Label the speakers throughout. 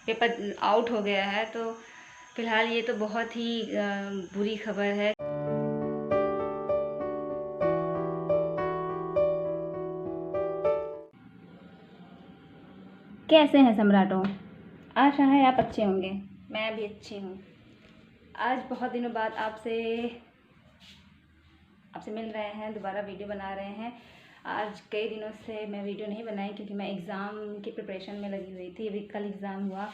Speaker 1: Paper out हो गया है। तो फ़िलहाल ये तो बहुत ही बुरी खबर है। कैसे हैं सम्राटों? आशा है आप अच्छे होंगे। मैं भी अच्छी हूँ। आज बहुत दिनों बाद आपसे मिल रहे हैं, दोबारा वीडियो बना रहे हैं। आज कई दिनों से मैं वीडियो नहीं बनाई क्योंकि मैं एग्ज़ाम की प्रिपरेशन में लगी हुई थी। अभी कल एग्ज़ाम हुआ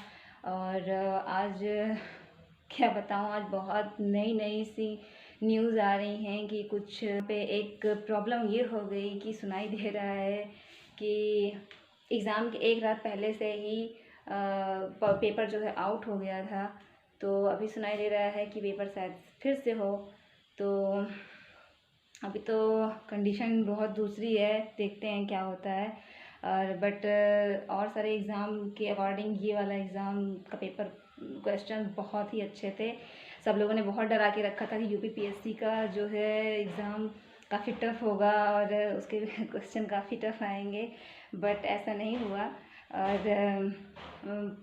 Speaker 1: और आज क्या बताऊँ, आज बहुत नई सी न्यूज़ आ रही हैं कि कुछ पे एक प्रॉब्लम ये हो गई कि सुनाई दे रहा है कि एग्ज़ाम के एक रात पहले से ही पेपर जो है आउट हो गया था। तो अभी सुनाई दे रहा है कि पेपर शायद फिर से हो। तो अभी तो कंडीशन बहुत दूसरी है, देखते हैं क्या होता है। बट और सारे एग्ज़ाम के अकॉर्डिंग ये वाला एग्ज़ाम का पेपर क्वेश्चन बहुत ही अच्छे थे। सब लोगों ने बहुत डरा के रखा था कि यूपीपीएससी का जो है एग्ज़ाम काफ़ी टफ़ होगा और उसके क्वेश्चन काफ़ी टफ़ आएंगे, बट ऐसा नहीं हुआ। और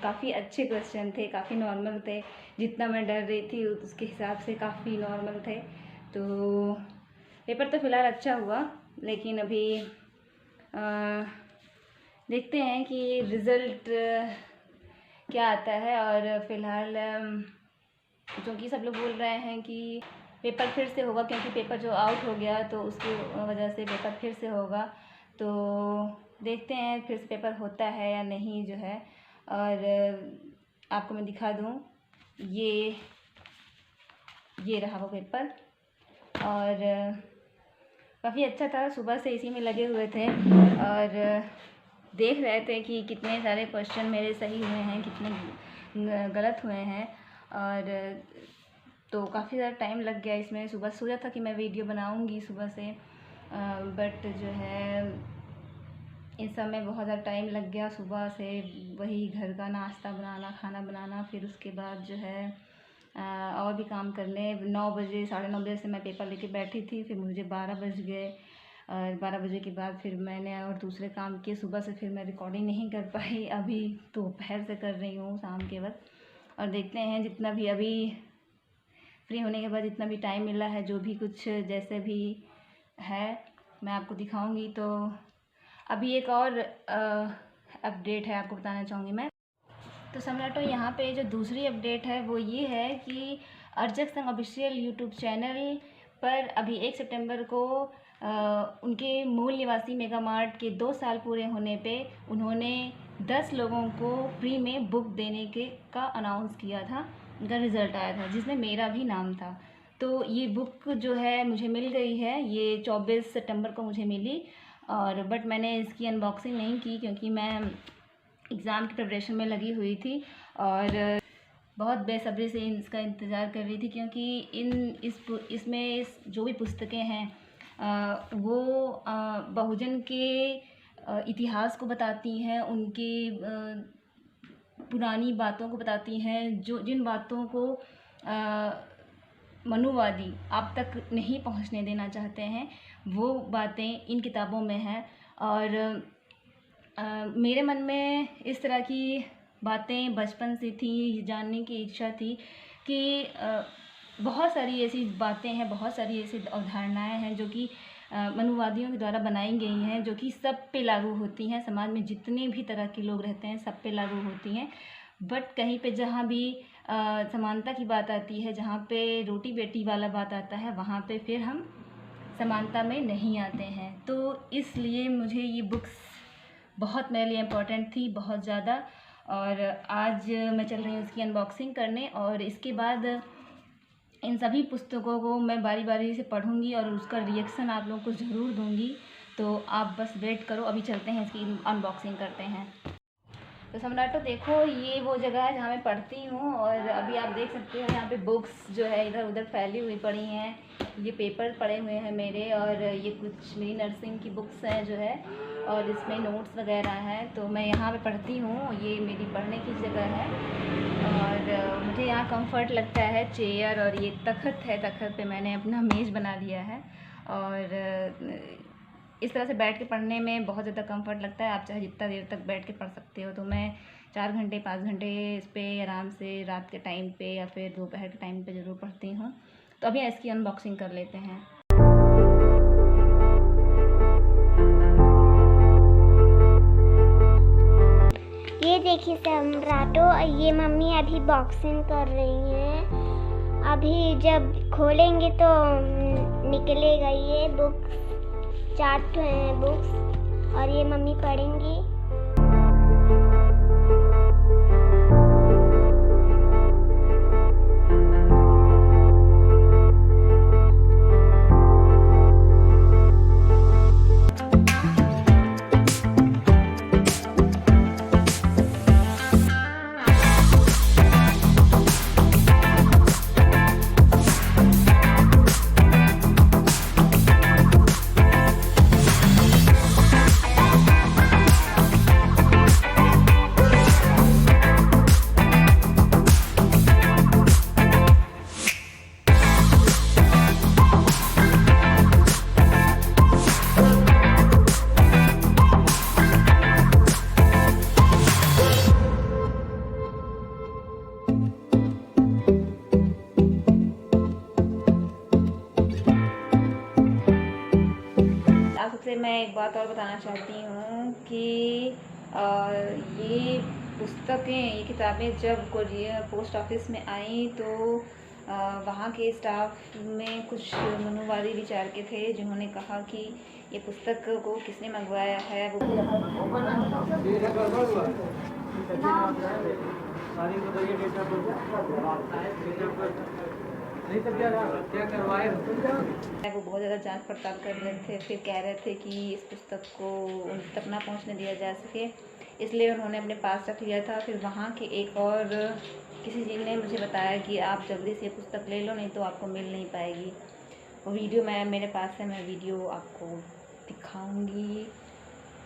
Speaker 1: काफ़ी अच्छे क्वेश्चन थे, काफ़ी नॉर्मल थे। जितना मैं डर रही थी उसके हिसाब से काफ़ी नॉर्मल थे। तो पेपर तो फ़िलहाल अच्छा हुआ, लेकिन अभी देखते हैं कि रिज़ल्ट क्या आता है। और फ़िलहाल क्योंकि सब लोग बोल रहे हैं कि पेपर फिर से होगा, क्योंकि पेपर जो आउट हो गया तो उसकी वजह से पेपर फिर से होगा। तो देखते हैं फिर से पेपर होता है या नहीं जो है। और आपको मैं दिखा दूँ, ये रहा वो पेपर और काफ़ी अच्छा था। सुबह से इसी में लगे हुए थे और देख रहे थे कि कितने सारे क्वेश्चन मेरे सही हुए हैं, कितने गलत हुए हैं। और तो काफ़ी ज़्यादा टाइम लग गया इसमें। सुबह सोचा था कि मैं वीडियो बनाऊंगी सुबह से, बट जो है इस समय बहुत ज़्यादा टाइम लग गया। सुबह से वही घर का नाश्ता बनाना, खाना बनाना, फिर उसके बाद जो है और भी काम करने। 9 बजे, 9:30 बजे से मैं पेपर लेके बैठी थी, फिर मुझे 12 बज गए। और 12 बजे के बाद फिर मैंने और दूसरे काम किए। सुबह से फिर मैं रिकॉर्डिंग नहीं कर पाई, अभी दोपहर से कर रही हूँ शाम के वक्त। और देखते हैं जितना भी अभी फ्री होने के बाद जितना भी टाइम मिला है, जो भी कुछ जैसे भी है मैं आपको दिखाऊंगी। तो अभी एक और अपडेट है आपको बताना चाहूँगी मैं। तो सम्राटो, यहाँ पे जो दूसरी अपडेट है वो ये है कि अर्जक संघ ऑफिशियल यूट्यूब चैनल पर अभी 1 सितंबर को उनके मूल निवासी मेगा मार्ट के 2 साल पूरे होने पे उन्होंने 10 लोगों को फ्री में बुक देने का अनाउंस किया था। उनका रिज़ल्ट आया था जिसमें मेरा भी नाम था। तो ये बुक जो है मुझे मिल गई है, ये 24 सितंबर को मुझे मिली। और बट मैंने इसकी अनबॉक्सिंग नहीं की क्योंकि मैं एग्ज़ाम की प्रिपरेशन में लगी हुई थी और बहुत बेसब्री से इसका इंतज़ार कर रही थी, क्योंकि इसमें जो भी पुस्तकें हैं वो बहुजन के इतिहास को बताती हैं, उनकी पुरानी बातों को बताती हैं, जिन बातों को मनुवादी आप तक नहीं पहुंचने देना चाहते हैं, वो बातें इन किताबों में हैं। और मेरे मन में इस तरह की बातें बचपन से थी, जानने की इच्छा थी कि बहुत सारी ऐसी बातें हैं, बहुत सारी ऐसी अवधारणाएं हैं जो कि मनुवादियों के द्वारा बनाई गई हैं, जो कि सब पे लागू होती हैं। समाज में जितने भी तरह के लोग रहते हैं सब पे लागू होती हैं। बट कहीं पे जहाँ भी समानता की बात आती है, जहाँ पे रोटी बेटी वाला बात आता है, वहाँ पे फिर हम समानता में नहीं आते हैं। तो इसलिए मुझे ये बुक्स बहुत मेरे लिए इम्पोर्टेंट थी, बहुत ज़्यादा। और आज मैं चल रही हूँ इसकी अनबॉक्सिंग करने और इसके बाद इन सभी पुस्तकों को मैं बारी बारी से पढ़ूंगी और उसका रिएक्शन आप लोगों को ज़रूर दूंगी। तो आप बस वेट करो, अभी चलते हैं इसकी अनबॉक्सिंग करते हैं। तो सम्राटो देखो, ये वो जगह है जहाँ मैं पढ़ती हूँ और अभी आप देख सकते हो यहाँ पे बुक्स जो है इधर उधर फैली हुई पड़ी हैं। ये पेपर पड़े हुए हैं मेरे और ये कुछ मेरी नर्सिंग की बुक्स हैं जो है, और इसमें नोट्स वगैरह हैं। तो मैं यहाँ पे पढ़ती हूँ, ये मेरी पढ़ने की जगह है और मुझे यहाँ कंफर्ट लगता है। चेयर और ये तख्त है, तख्त पे मैंने अपना मेज़ बना दिया है और इस तरह से बैठ के पढ़ने में बहुत ज़्यादा कंफर्ट लगता है। आप चाहे जितना देर तक बैठ के पढ़ सकते हो। तो मैं 4 घंटे 5 घंटे इस पर आराम से रात के टाइम पे या फिर दोपहर के टाइम पे ज़रूर पढ़ती हूँ। तो अभी इसकी अनबॉक्सिंग कर लेते हैं।
Speaker 2: ये देखिए सम्राटो, ये मम्मी अभी बॉक्सिंग कर रही हैं। अभी जब खोलेंगे तो निकलेगा ये बुक्स, 4 हैं बुक्स, और ये मम्मी पढ़ेंगी।
Speaker 1: सबसे मैं एक बात और बताना चाहती हूँ कि ये पुस्तकें, ये किताबें जब कोरियर पोस्ट ऑफिस में आई तो वहाँ के स्टाफ में कुछ मनुवादी विचार के थे जिन्होंने कहा कि ये पुस्तक को किसने मंगवाया है वो बहुत ज़्यादा जांच पड़ताल कर रहे थे। फिर कह रहे थे कि इस पुस्तक को उन तक ना पहुंचने दिया जा सके, इसलिए उन्होंने अपने पास रख लिया था। फिर वहाँ के एक और किसी जी ने मुझे बताया कि आप जल्दी से ये पुस्तक ले लो, नहीं तो आपको मिल नहीं पाएगी। वो वीडियो मेरे पास है, मैं वीडियो आपको दिखाऊंगी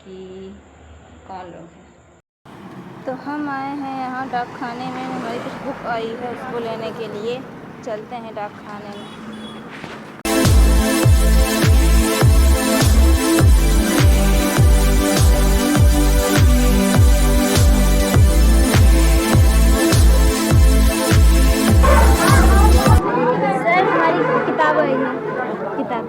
Speaker 1: कि कौन लोग हैं। तो हम आए हैं यहाँ डाक खाने में, हमारी कुछ बुक आई है उसको लेने के लिए चलते हैं डाक खाने में। सर हमारी किताब आई है, किताब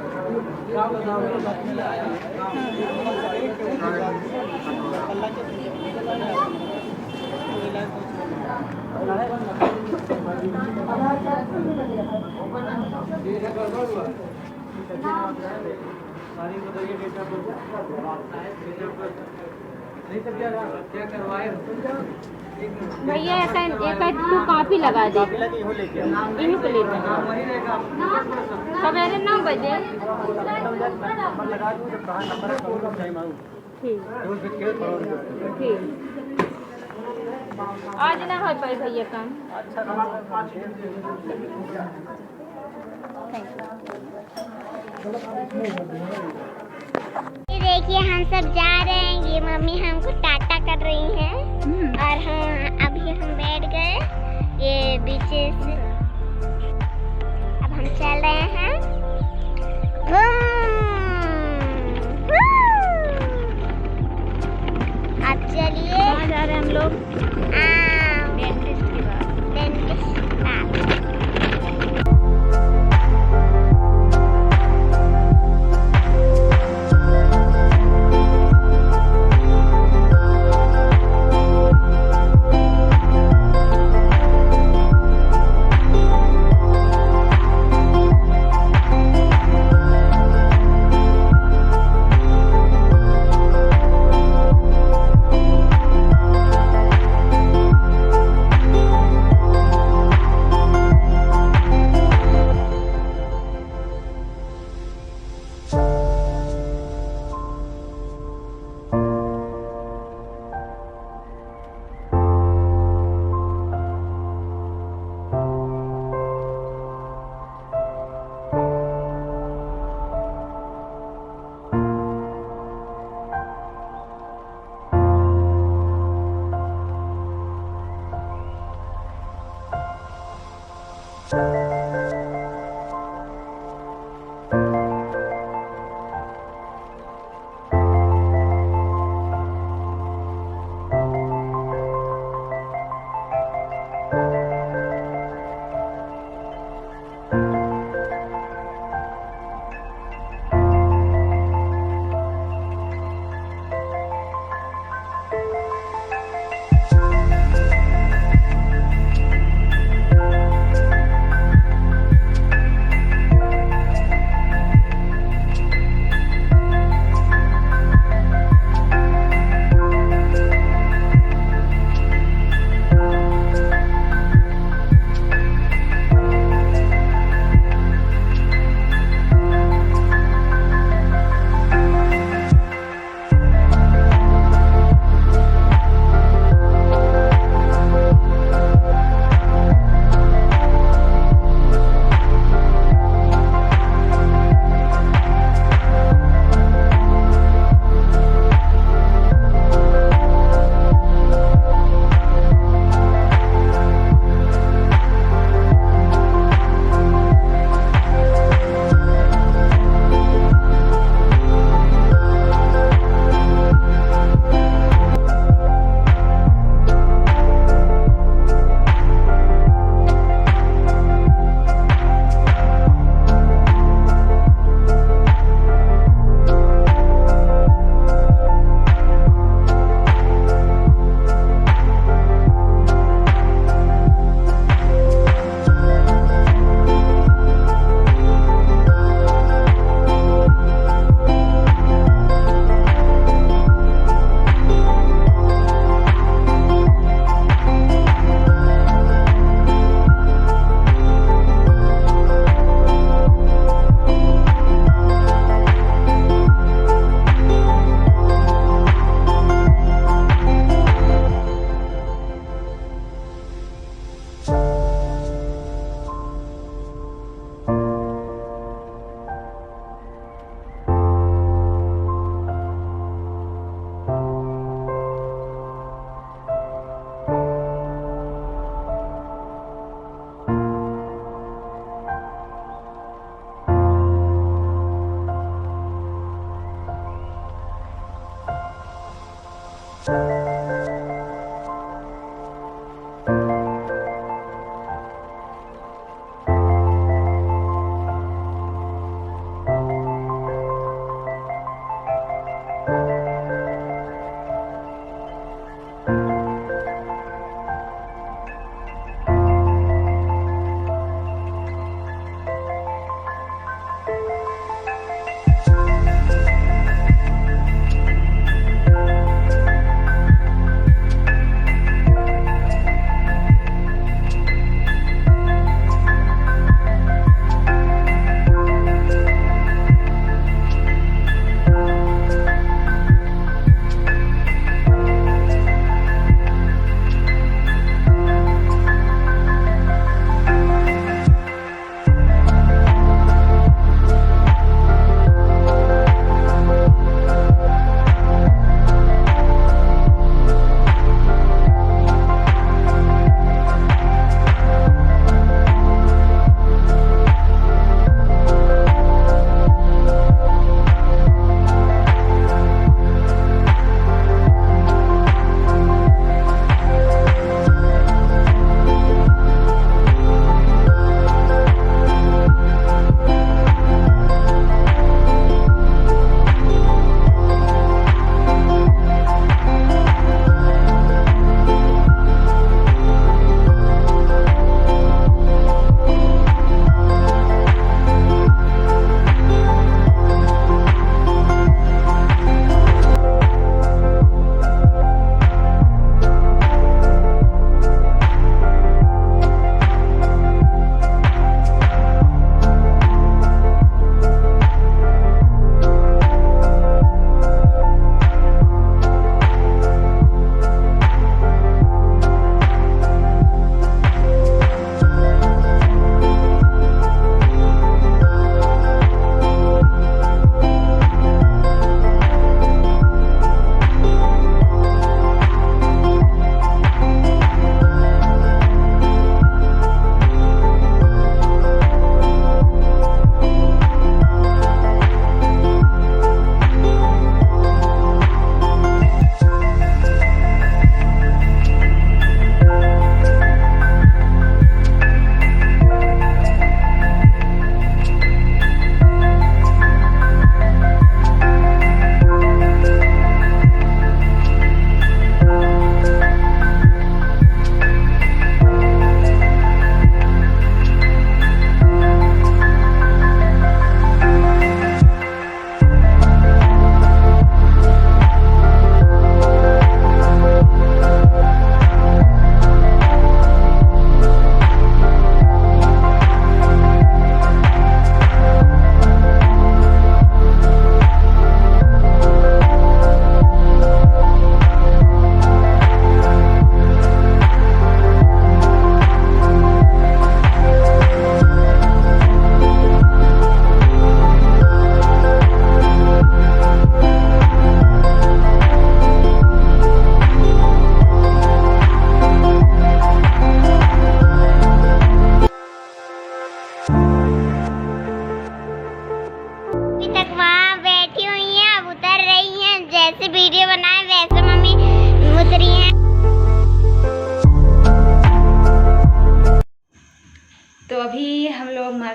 Speaker 2: भैया ऐसा एक तो कॉपी लगा दे, इन्हीं को लेते हैं सवेरे 9 बजे। ठीक आज ना हो पाए भैया काम। ये देखिए हम सब जा रहे हैं, ये मम्मी हमको टाटा कर रही हैं और अभी हम बैठ गए ये बीचे से। अब हम चल रहे हैं अब चलिए।
Speaker 1: कहाँ जा रहे हैं हम लोग?
Speaker 2: डेंटिस्ट के पास। डेंटिस्ट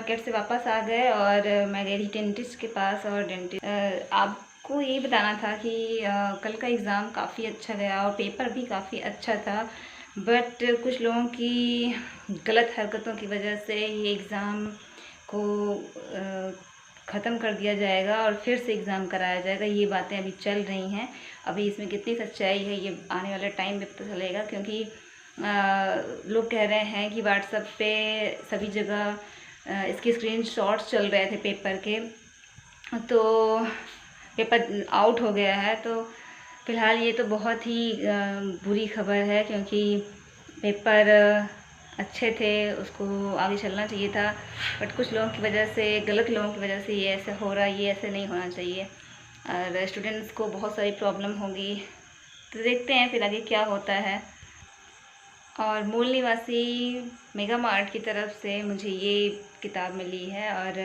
Speaker 1: मार्केट से वापस आ गए और मैं गई थी डेंटिस्ट के पास। और डेंटिस्ट आपको ये बताना था कि कल का एग्ज़ाम काफ़ी अच्छा गया और पेपर भी काफ़ी अच्छा था, बट कुछ लोगों की गलत हरकतों की वजह से ये एग्ज़ाम को ख़त्म कर दिया जाएगा और फिर से एग्ज़ाम कराया जाएगा। ये बातें अभी चल रही हैं। अभी इसमें कितनी सच्चाई है ये आने वाले टाइम में पता चलेगा, क्योंकि लोग कह रहे हैं कि व्हाट्सएप पे सभी जगह इसके स्क्रीनशॉट्स चल रहे थे पेपर के, तो पेपर आउट हो गया है। तो फ़िलहाल ये तो बहुत ही बुरी खबर है, क्योंकि पेपर अच्छे थे, उसको आगे चलना चाहिए था, बट कुछ लोगों की वजह से, गलत लोगों की वजह से ये ऐसा हो रहा है। ये ऐसे नहीं होना चाहिए और स्टूडेंट्स को बहुत सारी प्रॉब्लम होगी। तो देखते हैं फिर आगे क्या होता है। और मूल निवासी मेगा मार्ट की तरफ से मुझे ये किताब मिली है और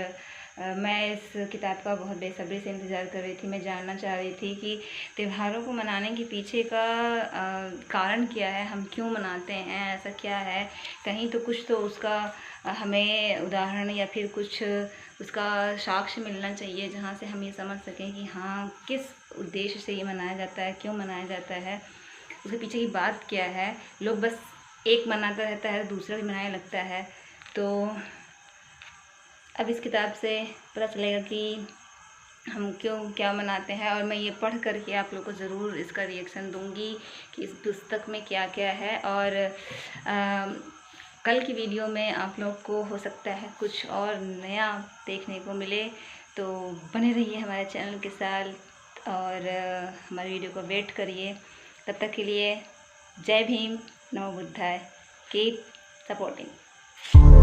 Speaker 1: मैं इस किताब का बहुत बेसब्री से इंतज़ार कर रही थी। मैं जानना चाह रही थी कि त्योहारों को मनाने के पीछे का कारण क्या है, हम क्यों मनाते हैं, ऐसा क्या है। कहीं तो कुछ तो उसका हमें उदाहरण या फिर कुछ उसका साक्ष्य मिलना चाहिए, जहाँ से हम ये समझ सकें कि हाँ किस उद्देश्य से ये मनाया जाता है, क्यों मनाया जाता है, उसके पीछे की बात क्या है। लोग बस एक मनाता रहता है, दूसरा भी मनाने लगता है। तो अब इस किताब से पता चलेगा कि हम क्यों क्या मनाते हैं, और मैं ये पढ़ करके आप लोग को ज़रूर इसका रिएक्शन दूंगी कि इस पुस्तक में क्या क्या है। और कल की वीडियो में आप लोग को हो सकता है कुछ और नया देखने को मिले, तो बने रहिए हमारे चैनल के साथ और हमारी वीडियो को वेट करिए। तब तक के लिए जय भीम, नमो बुद्धाय, कीप सपोर्टिंग।